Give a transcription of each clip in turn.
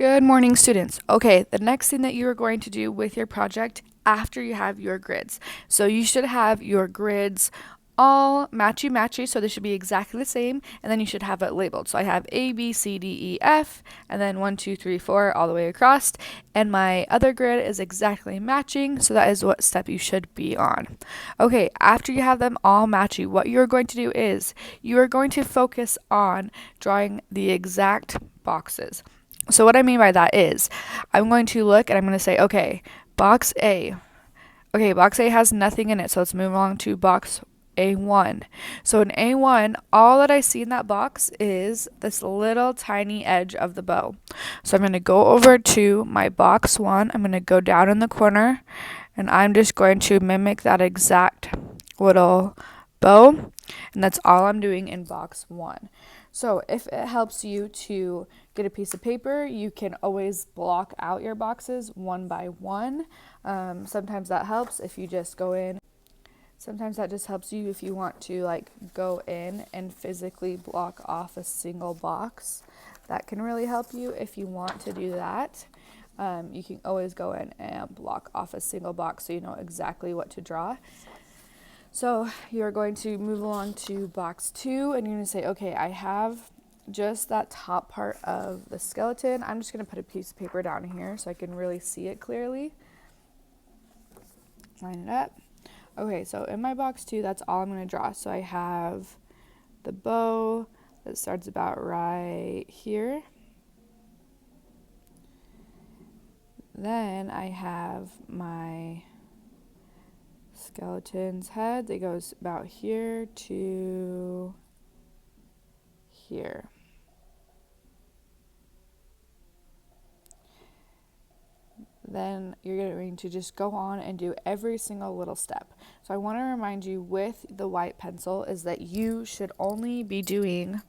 Good morning, students. Okay, the next thing that you are going to do with your project after you have your grids. So you should have your grids all matchy, so they should be exactly the same, and then you should have it labeled. So I have A, B, C, D, E, F, and then 1, 2, 3, 4 all the way across, and my other grid is exactly matching, so that is what step you should be on. Okay, after you have them all matchy, what you're going to do is you are going to focus on drawing the exact boxes. So what I mean by that is I'm going to look and I'm going to say, okay, box A. Okay, box A has nothing in it, so let's move on to box A1. So in A1, all that I see in that box is this little tiny edge of the bow. So I'm going to go over to my box 1. I'm going to go down in the corner, and I'm just going to mimic that exact little bow, and that's all I'm doing in box 1. So if it helps you to get a piece of paper, you can always block out your boxes one by one. Sometimes that helps if you just go in. Sometimes that just helps you if you want to go in and physically block off a single box. That can really help you if you want to do that. You can always go in and block off a single box so you know exactly what to draw. So you're going to move along to box 2, and you're going to say, okay, I have just that top part of the skeleton. I'm just going to put a piece of paper down here so I can really see it clearly. Line it up. Okay, so in my box 2, that's all I'm going to draw. So I have the bow that starts about right here. Then I have my skeleton's head that goes about here to here. Then you're going to just go on and do every single little step. So I want to remind you with the white pencil is that you should only be doing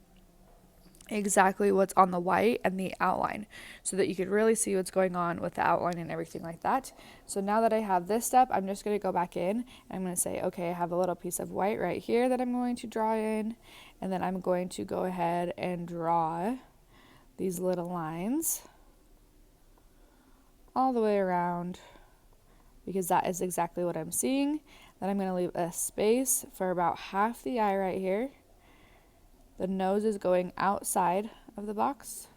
exactly what's on the white and the outline so that you could really see what's going on with the outline and everything like that. So now that I have this step, I'm just going to go back in and I'm going to say, okay, I have a little piece of white right here that I'm going to draw in, and then I'm going to go ahead and draw these little lines all the way around because that is exactly what I'm seeing. Then I'm going to leave a space for about half the eye right here. The nose is going outside of the box.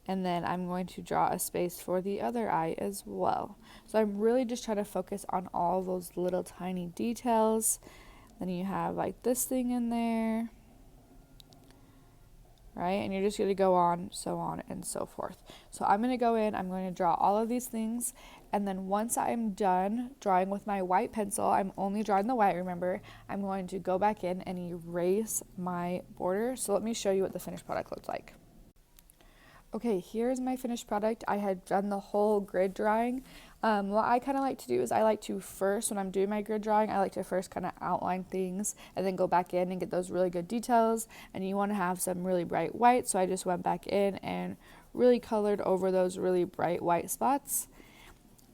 And then I'm going to draw a space for the other eye as well. So I'm really just trying to focus on all those little tiny details. Then you have like this thing in there, right? And you're just going to go on and so forth. So I'm going to go in, I'm going to draw all of these things, and then once I'm done drawing with my white pencil, I'm only drawing the white, remember, I'm going to go back in and erase my border. So let me show you what the finished product looks like. Okay, here's my finished product. I had done the whole grid drawing. What I kind of like to do is I like to first, when I'm doing my grid drawing, I like to first kind of outline things and then go back in and get those really good details. And you want to have some really bright white, so I just went back in and really colored over those really bright white spots.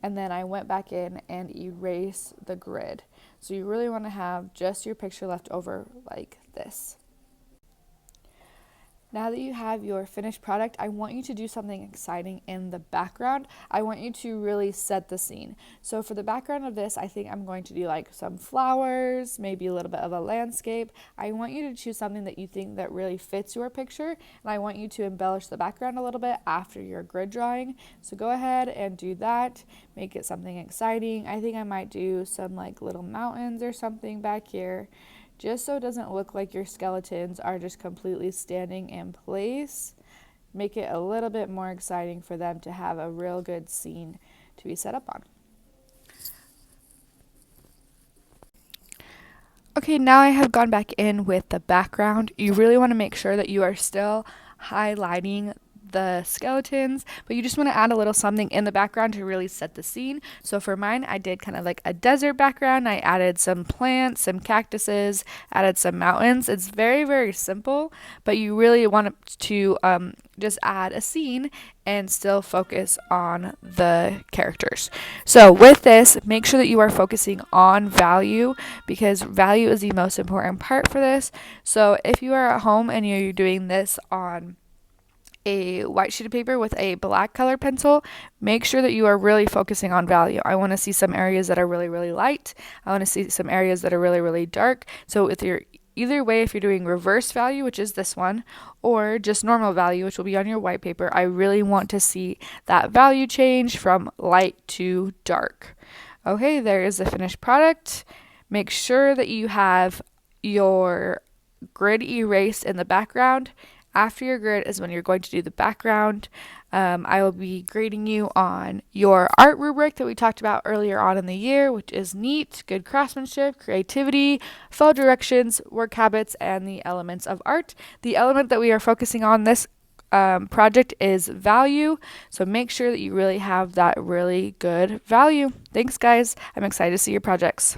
And then I went back in and erased the grid. So you really want to have just your picture left over like this. Now that you have your finished product, I want you to do something exciting in the background. I want you to really set the scene. So for the background of this, I think I'm going to do like some flowers, maybe a little bit of a landscape. I want you to choose something that you think that really fits your picture, and I want you to embellish the background a little bit after your grid drawing. So go ahead and do that. Make it something exciting. I think I might do some like little mountains or something back here, just so it doesn't look like your skeletons are just completely standing in place. Make it a little bit more exciting for them to have a real good scene to be set up on. Okay, now I have gone back in with the background. You really want to make sure that you are still highlighting the skeletons, but you just want to add a little something in the background to really set the scene. So for mine, I did kind of like a desert background. I added some plants, some cactuses, added some mountains. It's very, very simple, but you really want to just add a scene and still focus on the characters. So with this, make sure that you are focusing on value, because value is the most important part for this. So if you are at home and you're doing this on a white sheet of paper with a black color pencil, make sure that you are really focusing on value. I want to see some areas that are really, really light. I want to see some areas that are really, really dark. So with your either way, if you're doing reverse value, which is this one, or just normal value, which will be on your white paper, I really want to see that value change from light to dark. Okay, there is the finished product. Make sure that you have your grid erased in the background. After your grid is when you're going to do the background. I will be grading you on your art rubric that we talked about earlier on in the year, which is neat, good craftsmanship, creativity, flow directions, work habits, and the elements of art. The element that we are focusing on this project is value. So make sure that you really have that really good value. Thanks, guys. I'm excited to see your projects.